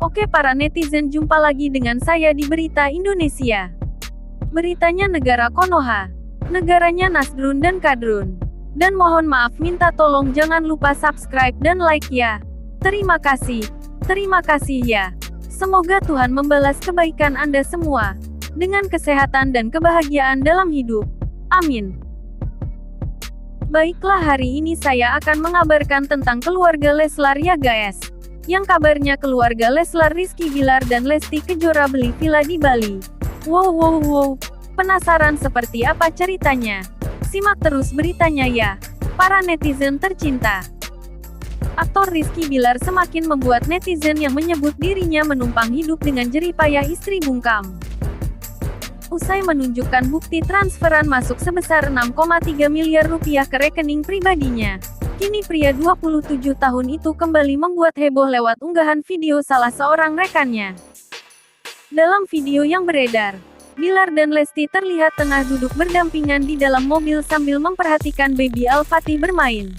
Oke para netizen, jumpa lagi dengan saya di Berita Indonesia. Beritanya negara Konoha. Negaranya Nasdrun dan Kadrun. Dan mohon maaf minta tolong jangan lupa subscribe dan like ya. Terima kasih. Terima kasih ya. Semoga Tuhan membalas kebaikan Anda semua. Dengan kesehatan dan kebahagiaan dalam hidup. Amin. Baiklah, hari ini saya akan mengabarkan tentang keluarga Leslar ya guys. Yang kabarnya keluarga Leslar, Rizky Bilar dan Lesti Kejora beli villa di Bali. Wow. Penasaran seperti apa ceritanya? Simak terus beritanya ya, para netizen tercinta. Aktor Rizky Bilar semakin membuat netizen yang menyebut dirinya menumpang hidup dengan jeripayah istri bungkam. Usai menunjukkan bukti transferan masuk sebesar 6,3 miliar rupiah ke rekening pribadinya, kini pria 27 tahun itu kembali membuat heboh lewat unggahan video salah seorang rekannya. Dalam video yang beredar, Bilar dan Lesti terlihat tengah duduk berdampingan di dalam mobil sambil memperhatikan baby Al-Fatih bermain.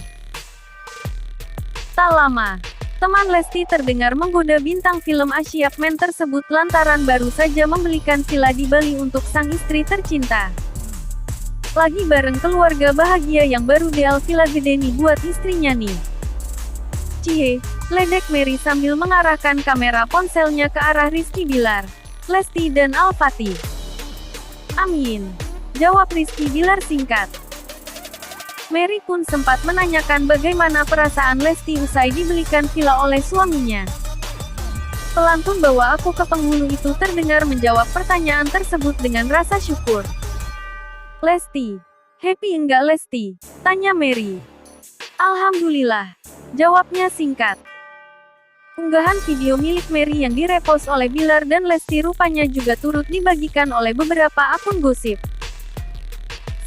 Tak lama, teman Lesti terdengar menggoda bintang film Asyik Men tersebut lantaran baru saja membelikan villa di Bali untuk sang istri tercinta. Lagi bareng keluarga bahagia yang baru deal villa gede nih buat istrinya nih. Cie, ledek Mary sambil mengarahkan kamera ponselnya ke arah Rizky Bilar, Lesti dan Al-Fatih. Amin, jawab Rizky Bilar singkat. Mary pun sempat menanyakan bagaimana perasaan Lesti usai dibelikan villa oleh suaminya. Pelantun "bawa aku ke penghulu" itu terdengar menjawab pertanyaan tersebut dengan rasa syukur. Lesti, happy enggak Lesti? Tanya Mary. Alhamdulillah, jawabnya singkat. Unggahan video milik Mary yang direpost oleh Bilar dan Lesti rupanya juga turut dibagikan oleh beberapa akun gosip.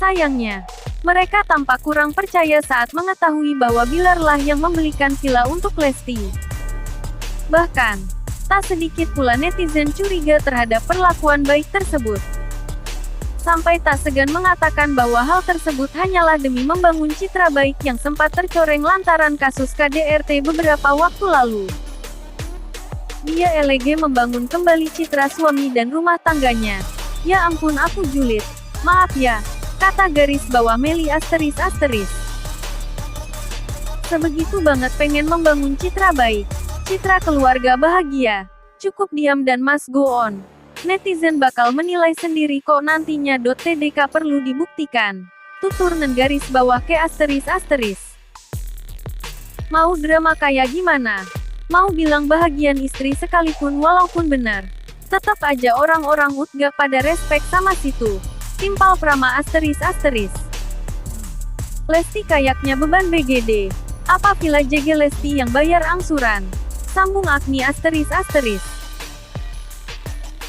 Sayangnya, mereka tampak kurang percaya saat mengetahui bahwa Bilar lah yang membelikan villa untuk Lesti. Bahkan, tak sedikit pula netizen curiga terhadap perlakuan baik tersebut. Sampai tak segan mengatakan bahwa hal tersebut hanyalah demi membangun citra baik yang sempat tercoreng lantaran kasus KDRT beberapa waktu lalu. Dia elege membangun kembali citra suami dan rumah tangganya. Ya ampun, aku julid. Maaf ya, kata garis bawah Meli ***. Sebegitu banget pengen membangun citra baik. Citra keluarga bahagia. Cukup diam dan mas go on. Netizen bakal menilai sendiri kok nantinya. TDK perlu dibuktikan. Tutur nen garis bawah ke ***. Mau drama kayak gimana? Mau bilang bahagian istri sekalipun walaupun benar, tetap aja orang-orang gak pada respect sama situ. Timpal Prama ***. Lesti kayaknya beban BGD. Apa villa JG Lesti yang bayar angsuran? Sambung Agni ***.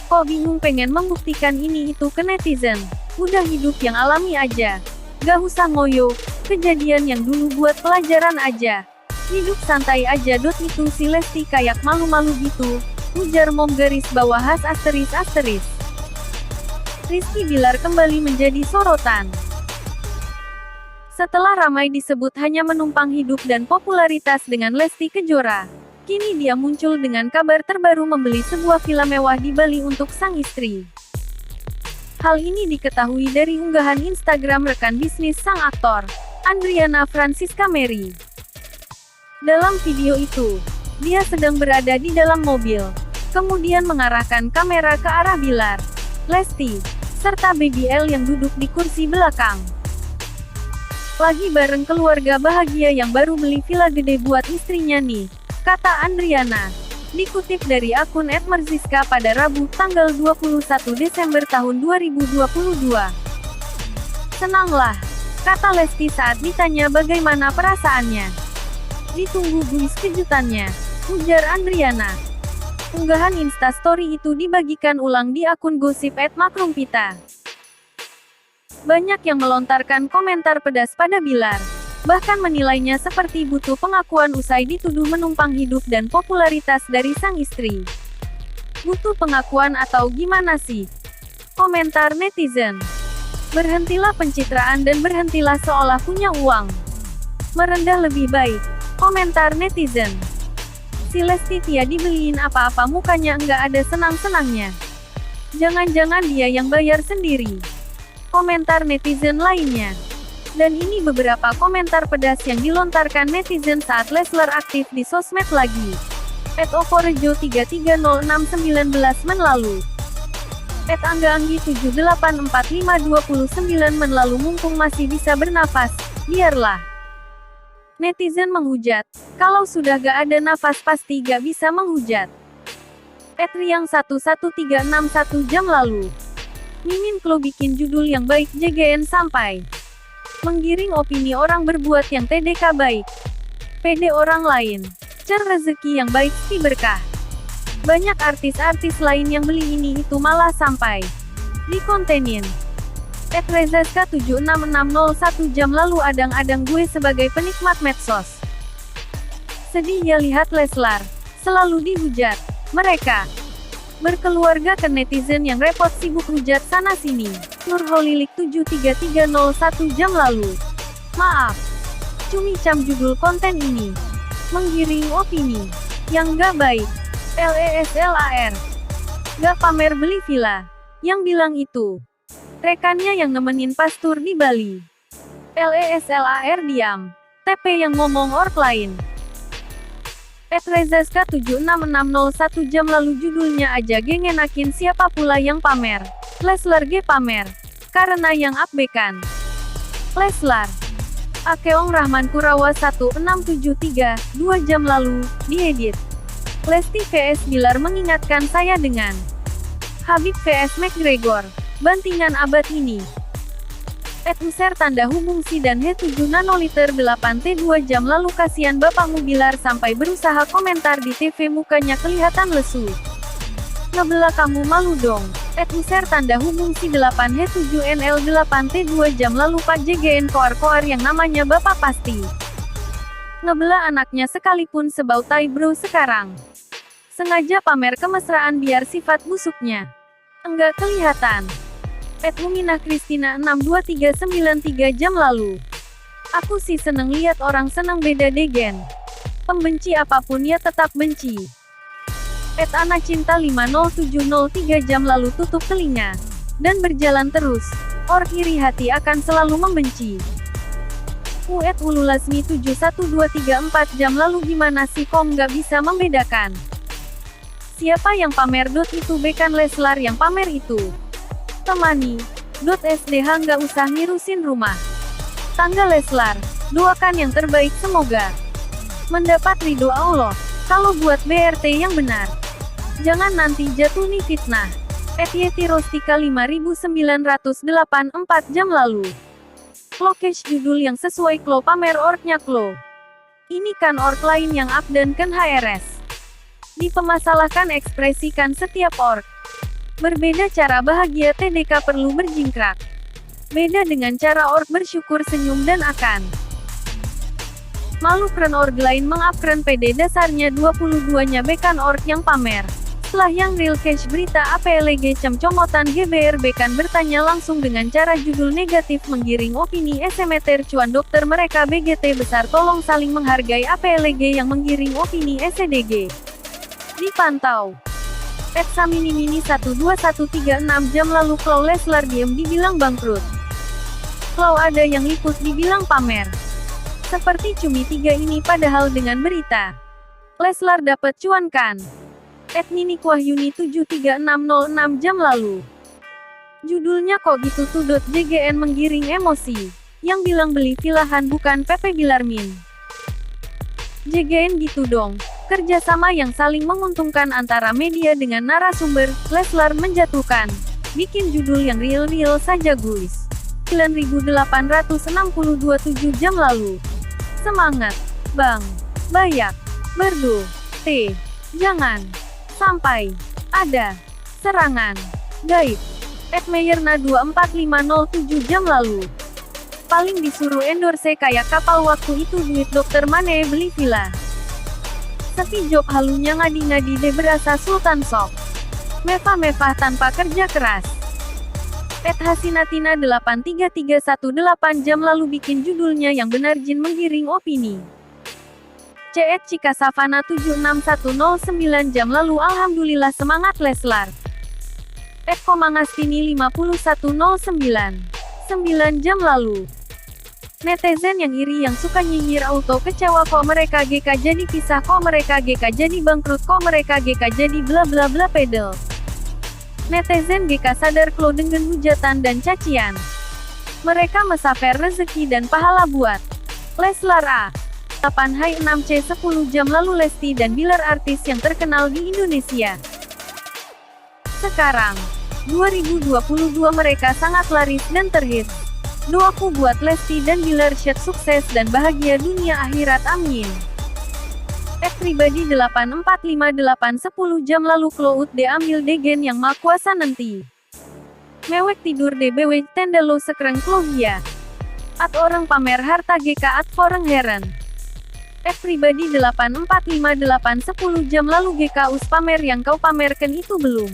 Kok bingung pengen membuktikan ini itu ke netizen? Udah hidup yang alami aja. Gak usah ngoyo, kejadian yang dulu buat pelajaran aja. Hidup santai aja. Itu si Lesti kayak malu-malu gitu, ujar mom garis bawah has ***. Rizky Bilar kembali menjadi sorotan. Setelah ramai disebut hanya menumpang hidup dan popularitas dengan Lesti Kejora, kini dia muncul dengan kabar terbaru membeli sebuah villa mewah di Bali untuk sang istri. Hal ini diketahui dari unggahan Instagram rekan bisnis sang aktor, Andriana Francisca Mary. Dalam video itu, dia sedang berada di dalam mobil, kemudian mengarahkan kamera ke arah Bilar, Lesti, serta baby L yang duduk di kursi belakang. Lagi bareng keluarga bahagia yang baru beli villa gede buat istrinya nih, kata Andriana. Dikutip dari akun @merziska pada Rabu, tanggal 21 Desember tahun 2022. Senanglah, kata Lesti saat ditanya bagaimana perasaannya. Ditunggu guys kejutannya, ujar Andriana. Unggahan Instastory itu dibagikan ulang di akun gosip @makrumpita. Banyak yang melontarkan komentar pedas pada Bilar, bahkan menilainya seperti butuh pengakuan usai dituduh menumpang hidup dan popularitas dari sang istri. Butuh pengakuan atau gimana sih? Komentar netizen. Berhentilah pencitraan dan berhentilah seolah punya uang. Merendah lebih baik. Komentar netizen. Si Lesti Tia dibeliin apa-apa mukanya nggak ada senang-senangnya. Jangan-jangan dia yang bayar sendiri. Komentar netizen lainnya. Dan ini beberapa komentar pedas yang dilontarkan netizen saat Leslar aktif di sosmed lagi. @okorejo33069 men lalu. @anggaanggi784529 men lalu mumpung masih bisa bernafas, biarlah. Netizen menghujat, kalau sudah gak ada nafas pasti gak bisa menghujat. @riang11361 jam lalu. Mimin Klo bikin judul yang baik JGN sampai menggiring opini orang berbuat yang TDK baik. PD orang lain. Cer rezeki yang baik si berkah. Banyak artis-artis lain yang beli ini itu malah sampai dikontenin. @rezaska76601 jam lalu adang-adang gue sebagai penikmat medsos. Sedih ya lihat Leslar selalu dihujat. Mereka berkeluarga ke netizen yang repot sibuk hujat sana sini. Nurholilik73301 jam lalu. Maaf, cumi cam judul konten ini. Menggiring opini yang gak baik. LESLAR. Gak pamer beli villa. Yang bilang itu rekannya yang nemenin pas tur di Bali. LESLAR diam. TP yang ngomong ork lain. @rezaska76601 jam lalu judulnya aja gengenakin siapa pula yang pamer. Leslar G pamer. Karena yang abbekan. Leslar. Akeong Rahman Kurawa 1673, 2 jam lalu, diedit. Lesti vs Bilar mengingatkan saya dengan Habib vs McGregor. Bantingan abad ini. @user tanda hubung si dan He7 nanoliter 8T 2 jam lalu kasihan bapakmu Bilar sampai berusaha komentar di TV mukanya kelihatan lesu. Ngebelah kamu malu dong. @user tanda hubung si 8 He7 NL 8T 2 jam lalu Pak JGN koar-koar yang namanya bapak pasti ngebelah anaknya sekalipun sebau tai bro sekarang. Sengaja pamer kemesraan biar sifat busuknya enggak kelihatan. @uminah Kristina 62393 jam lalu. Aku sih seneng lihat orang seneng beda degen. Pembenci apapun ya tetap benci. @anacinta 50703 jam lalu tutup telinga dan berjalan terus. Ork iri hati akan selalu membenci. @ululasmi 71234 jam lalu gimana sih kok nggak bisa membedakan? Siapa yang pamer itu bekan Leslar yang pamer itu. Temani. SDH nggak usah ngirusin rumah tangga Leslar. Doakan yang terbaik semoga mendapat ridho Allah. Kalau buat BRT yang benar. Jangan nanti jatuh nih fitnah. @yetirostika 5984 jam lalu. Klokesh judul yang sesuai Klo pamer orknya Klo. Ini kan ork lain yang up dan kan HRS. Dipermasalahkan ekspresikan setiap ork. Berbeda cara bahagia TDK perlu berjingkrak. Beda dengan cara ork bersyukur senyum dan akan malu keren org lain mengupkeren PD dasarnya 22-nya bekan ork yang pamer. Setelah yang real cash berita APLG cemcomotan GBR bekan bertanya langsung dengan cara judul negatif menggiring opini SMeter cuan dokter mereka BGT besar tolong saling menghargai APLG yang menggiring opini SDG. Dipantau. @saminimini 12136 jam lalu Klau Leslar diem dibilang bangkrut. Klau ada yang liput dibilang pamer. Seperti Cumi 3 ini padahal dengan berita Leslar dapat cuan kan. @ninikuahyuni 73606 jam lalu. Judulnya kok gitu tuh. JGN menggiring emosi. Yang bilang beli villahan bukan Pepe Bilarmin. JGN gitu dong. Kerjasama yang saling menguntungkan antara media dengan narasumber. Leslar menjatuhkan. Bikin judul yang real-real saja guys. 9862 jam lalu. Semangat, Bang. Bayak. Berdo. T. Jangan sampai ada serangan gaib. @meyerna 24507 jam lalu. Paling disuruh endorse kayak kapal waktu itu duit dokter Mane beli villa. Tapi job halunya ngadi-ngadi deh berasa sultan sok. Mevah-mevah tanpa kerja keras. @hasinatina 83318 jam lalu bikin judulnya yang benar jin menggiring opini. CET Cika Savana 76109 jam lalu alhamdulillah semangat Leslar. Komangastini 5109 9 jam lalu. Netizen yang iri yang suka nyinyir auto kecewa kok mereka GK jadi pisah, kok mereka GK jadi bangkrut, kok mereka GK jadi bla bla bla pedel. Netizen GK sadar klo dengan hujatan dan cacian. Mereka mesaper rezeki dan pahala buat Leslar A. 8 6 C 10 jam lalu Lesti dan Bilar artis yang terkenal di Indonesia. Sekarang 2022 mereka sangat laris dan terhits. Doaku buat Lesti dan Bilar Syed sukses dan bahagia dunia akhirat amin. Pribadi 8458 10 jam lalu Klout de ambil degen yang ma kuasa nanti. Mewek tidur DBW tenda lo sekreng Klohia. At orang pamer harta GK at foreng heren. Pribadi 8458 10 jam lalu GK us pamer yang kau pamerkan itu belum.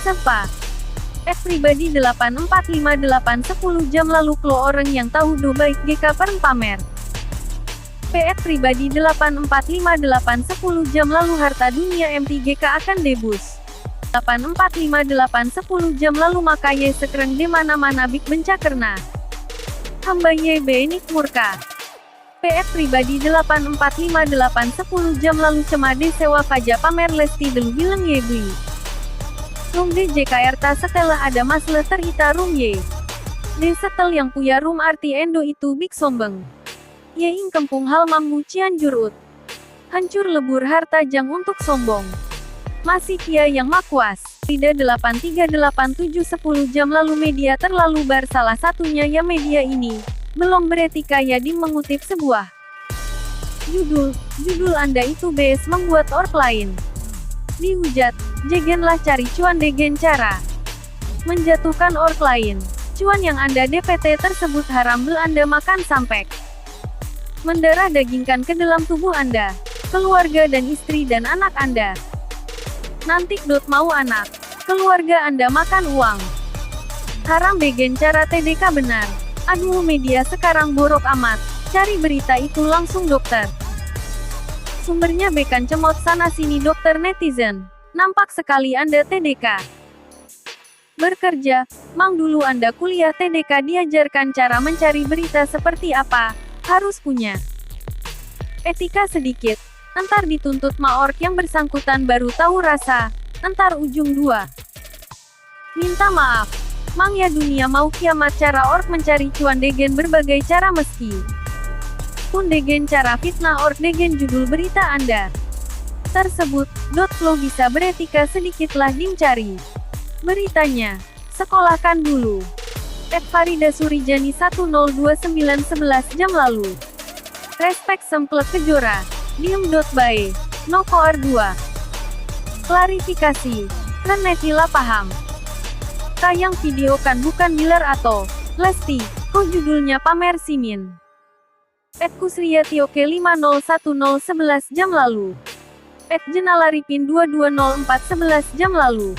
Sepa. Pribadi 8458 10 jam lalu klo orang yang tahu do baik GK pereng pamer. Pribadi 8458 10 jam lalu harta dunia MTGK akan debus. 8458 10 jam lalu maka ye sekreng di mana-mana big bencakerna. Hamba ye benik murka. Pribadi 8458 10 jam lalu cemade sewa faja pamer Lesti delu bilang ye bui. Rum de JKRTA setelah ada masle terita rum ye. De setel yang punya rum arti endo itu big sombeng. Ye ing kempung halmammu Cianjur ut. Hancur lebur harta jang untuk sombong. Masih kia yang makuas. Tidak 8387 10 jam lalu media terlalu bar salah satunya ya media ini. Belum beretika ya di mengutip sebuah judul Anda itu BS membuat org lain. Dihujat, jegenlah cari cuan degen cara menjatuhkan org lain. Cuan yang Anda DPT tersebut haram bel Anda makan sampek. Mendarah dagingkan ke dalam tubuh Anda, keluarga dan istri dan anak Anda. Nanti mau anak, keluarga Anda makan uang. Haram degen cara TDK benar. Aduh media sekarang borok amat. Cari berita itu langsung dokter. Sumbernya bekan cemot sana sini dokter netizen. Nampak sekali Anda TDK. Bekerja, mang dulu Anda kuliah TDK diajarkan cara mencari berita seperti apa. Harus punya etika sedikit. Entar dituntut maork yang bersangkutan baru tahu rasa. Entar ujung dua. Minta maaf. Mang ya dunia mau kiamat cara ork mencari cuan degen berbagai cara meski pun degen cara fitnah ork degen judul berita Anda tersebut. Flow bisa beretika sedikitlah dimcari beritanya. Sekolahkan dulu. Farida Surijani 102911 jam lalu. Respek semplek kejora. Diem.bae. No koar 2. Klarifikasi. Renetila paham. Tayang video kan bukan Bilar atau Lesti. Kok judulnya pamer simin. Kusria Tioke 501011 jam lalu. Jenalaripin 2204 11 jam lalu.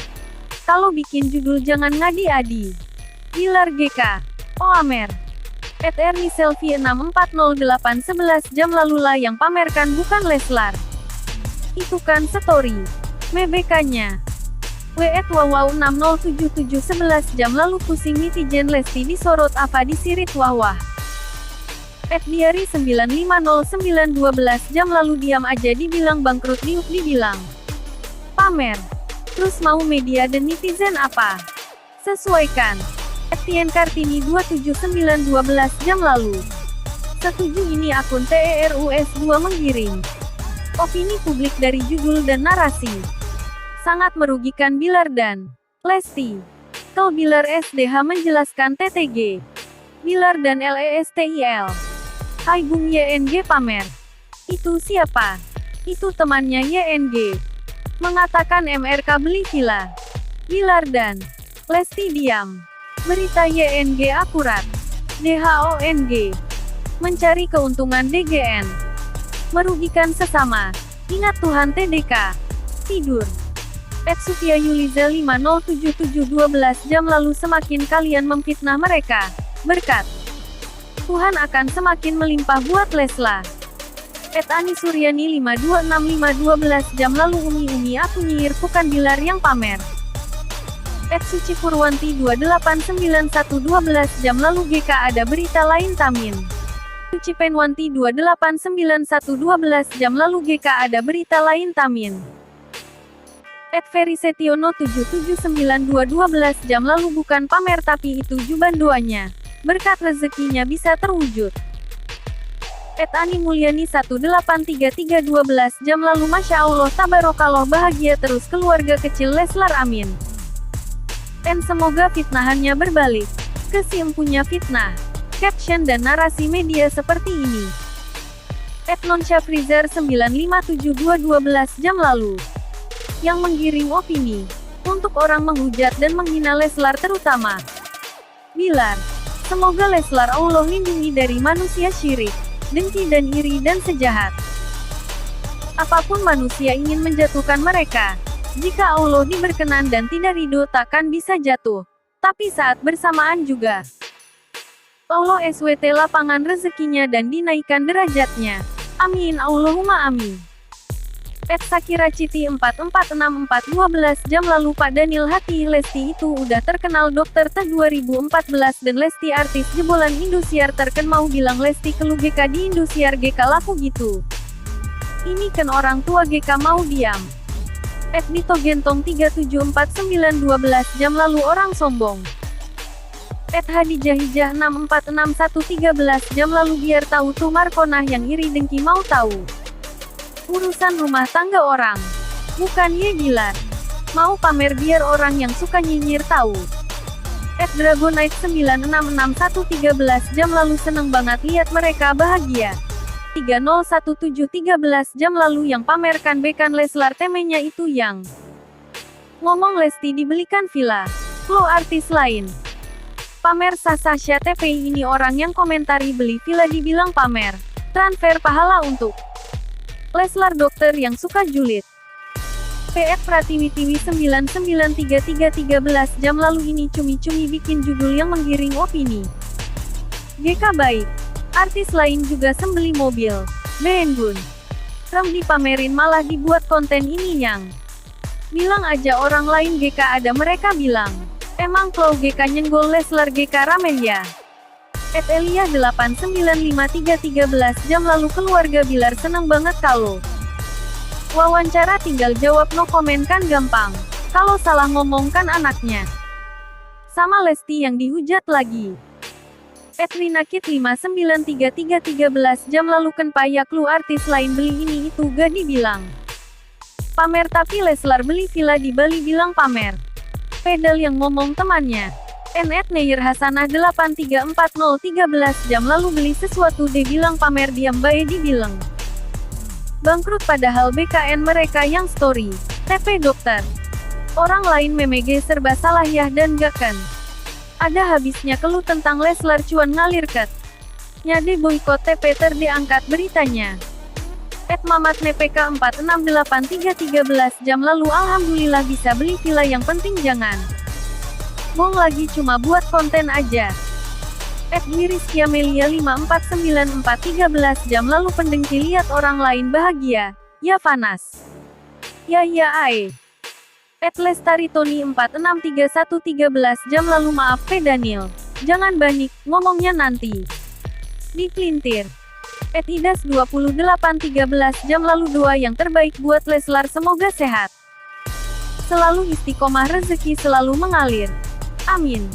Kalau bikin judul jangan ngadi-adi. Bilar GK. Oh Amer. Erni Selfie 6408 11 jam lalu lah yang pamerkan bukan Leslar. Itu kan story. Mebekanya. Wow 6077 11 jam lalu pusing netizen Lesti disorot apa disirit wah. Diari 9509 12 jam lalu diam aja dibilang bangkrut dibilang pamer. Terus mau media dan netizen apa? Sesuaikan. Tien Kartini 279 12 jam lalu. Setuju ini akun TERUS2 menggiring opini publik dari judul dan narasi. Sangat merugikan Bilar dan Lesti. Kau Bilar SDH menjelaskan TTG. Bilar dan LESTIL. Hai Bung YNG pamer. Itu siapa? Itu temannya YNG. Mengatakan MRK beli villa. Bilar dan Lesti diam. Berita YNG akurat. DHONG. Mencari keuntungan DGN. Merugikan sesama. Ingat Tuhan TDK. Tidur. Sufia Yuliza 5077 12 jam lalu semakin kalian memfitnah mereka. Berkat Tuhan akan semakin melimpah buat Leslar. Ani Suryani 5265 12 jam lalu Umi aku nyiir bukan Bilar yang pamer. Suci Purwanti 2891 12 jam lalu GK ada berita lain Tamin. Suci Penwanti 2891 12 jam lalu GK ada berita lain Tamin. Ferry Setiono 7792 12 jam lalu bukan pamer tapi itu juban doanya. Berkat rezekinya bisa terwujud. Ani Mulyani 1833 12 jam lalu Masya Allah Tabarakallah bahagia terus keluarga kecil Leslar amin. Semoga fitnahannya berbalik ke si empunya fitnah. Caption dan narasi media seperti ini. @nonsyafrizar 9572 12 jam lalu. Yang menggiring opini untuk orang menghujat dan menghina Leslar terutama Bilar. Semoga Leslar Allah lindungi dari manusia syirik, dengki dan iri dan sejahat. Apapun manusia ingin menjatuhkan mereka. Jika Allah diberkenan dan tidak ridho takkan bisa jatuh. Tapi saat bersamaan juga Allah SWT lapangan rezekinya dan dinaikkan derajatnya. Amin Allahumma amin. Sakira Citi 4464 12 jam lalu Pak Daniel Hati Lesti itu udah terkenal dokter T 2014 dan Lesti artis jebolan Indosiar terken mau bilang Lesti kelu GK di Indosiar GK laku gitu. Ini kan orang tua GK mau diam. Dito Gentong 3749 12 jam lalu orang sombong. Hadijah Hijah 6461 13 jam lalu biar tahu tuh Markonah yang iri dengki mau tahu urusan rumah tangga orang. Bukan ye Bilar. Mau pamer biar orang yang suka nyinyir tahu. Dragonite 9661 13 jam lalu seneng banget lihat mereka bahagia. 3017 13 jam lalu yang pamerkan bekan Leslar temenya itu yang ngomong Lesti dibelikan villa. Lo artis lain. Pamer Sasha TPI ini orang yang komentari beli villa dibilang pamer. Transfer pahala untuk Leslar dokter yang suka julid. Pratiwi 9933 13 jam lalu ini cumi-cumi bikin judul yang menggiring opini. GK baik. Artis lain juga sembeli mobil. Bengun. Rem dipamerin malah dibuat konten ini yang bilang aja orang lain GK ada mereka bilang. Emang kalau GK nyenggol Leslar GK ramen ya? Elia 8953 13 jam lalu keluarga Bilar seneng banget kalau wawancara tinggal jawab no komen kan gampang. Kalau salah ngomong kan anaknya. Sama Lesti yang dihujat lagi. Rinakit 5933 13 jam lalu kan payak lu artis lain beli ini itu gak dibilang pamer tapi Leslar beli villa di Bali bilang pamer. Pedal yang ngomong temannya. Neyer Hasanah 8340 13 jam lalu beli sesuatu dia bilang pamer diam bae dibilang bangkrut padahal BKN mereka yang story. TP dokter. Orang lain memege serba salah ya dan gak kan. Ada habisnya keluh tentang Leslar cuan ngalir ket. Nyade boykot TP terdiangkat beritanya. Mamat NPK 4683 13 jam lalu alhamdulillah bisa beli villa yang penting jangan bohong lagi cuma buat konten aja. Rizky Amelia 5494 13 jam lalu pendengki lihat orang lain bahagia. Ya Vanas. Ya ae. Lestari Tony 4631 13 jam lalu maaf P Daniel. Jangan banik, ngomongnya nanti dipelintir. Idas 28 13 jam lalu doa yang terbaik buat Leslar semoga sehat. Selalu istiqomah rezeki selalu mengalir. Amin.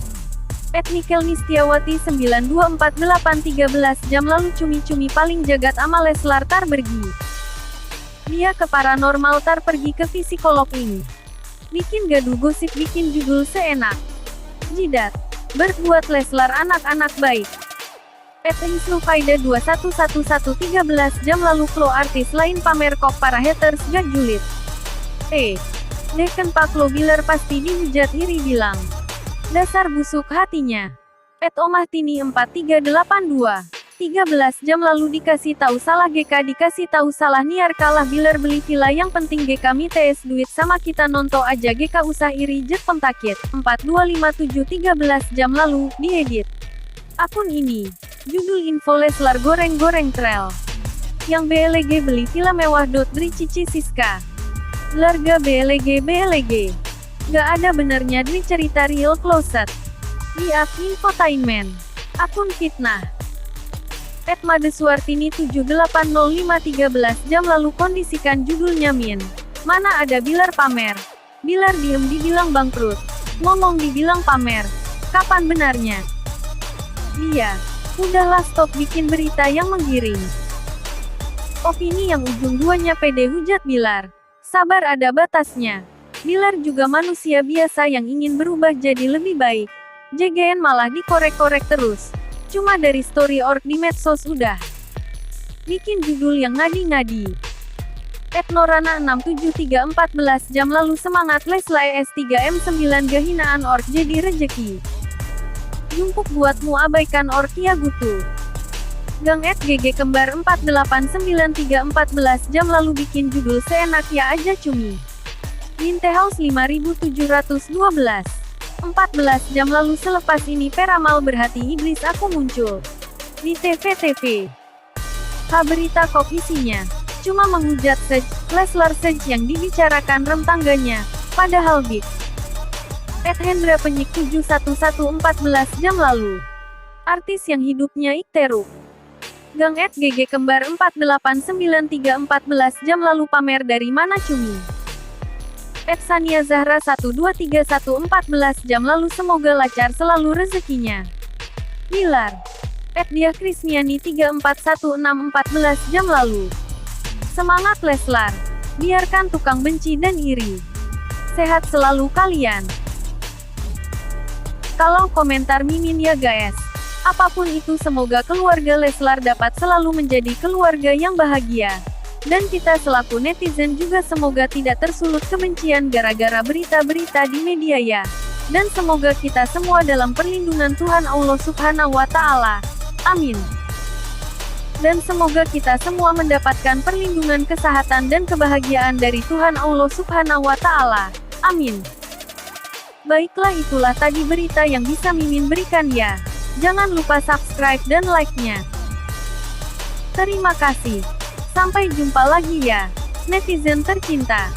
Nikel Nistiawati 9248 13 jam lalu cumi-cumi paling jagat ama Leslar tar pergi. Dia ke paranormal tar pergi ke psikolog ini. Bikin gaduh gosip bikin judul seenak. Jidat. Berbuat Leslar anak-anak baik. Isnu Faida 2111 13 jam lalu klo artis lain pamer kok para haters gak julid. Deken Pak Lo Bilar pasti dihujat iri bilang. Dasar busuk hatinya. Omah Tini 4382 13 jam lalu dikasih tahu salah GK dikasih tahu salah niar kalah Bilar beli villa yang penting GK mites duit sama kita nonton aja GK usah iri jet pemtakit. 4257 13 jam lalu diedit akun ini. Judul info Leslar goreng-goreng trail. Yang BLG beli villa mewah. Dri Cici Siska. Larga BLG. Gak ada benernya Dri cerita real closet. Di Infotainment. Akun fitnah. @madeswartini 780513 jam lalu kondisikan judulnya Min. Mana ada Bilar pamer. Bilar diem dibilang bangkrut. Ngomong dibilang pamer. Kapan benarnya? Dia. Udahlah stop bikin berita yang menggiring. Opini yang ujung duanya pede, hujat Bilar. Sabar, ada batasnya. Bilar juga manusia biasa yang ingin berubah jadi lebih baik. JGN malah dikorek-korek terus. Cuma dari story org di medsos udah bikin judul yang ngadi-ngadi. @norana67314 jam lalu semangat Leslie S3M9 gehinaan org jadi rejeki. Jumpuk buatmu abaikan org ya Gutu. Gang @GG kembar 489314 jam lalu bikin judul seenak ya aja cumi. Wintehouse 5712. 14 jam lalu selepas ini peramal berhati iblis aku muncul di TV. Berita kok isinya cuma menghujat Leslar yang dibicarakan rem tangganya, padahal Big @Hendra Penyik 71114 jam lalu. Artis yang hidupnya ikteruk. Gang @GG kembar 489314 jam lalu pamer dari mana cumi. Sania Zahra 123114 jam lalu semoga lancar selalu rezekinya. Bilar. Diah Krismiani 341614 jam lalu. Semangat Leslar. Biarkan tukang benci dan iri. Sehat selalu kalian. Kalau komentar Mimin ya guys. Apapun itu semoga keluarga Leslar dapat selalu menjadi keluarga yang bahagia. Dan kita selaku netizen juga semoga tidak tersulut kebencian gara-gara berita-berita di media ya. Dan semoga kita semua dalam perlindungan Tuhan Allah Subhanahu wa Ta'ala. Amin. Dan semoga kita semua mendapatkan perlindungan kesehatan dan kebahagiaan dari Tuhan Allah Subhanahu wa Ta'ala. Amin. Baiklah, itulah tadi berita yang bisa Mimin berikan ya. Jangan lupa subscribe dan like-nya. Terima kasih. Sampai jumpa lagi ya, netizen tercinta.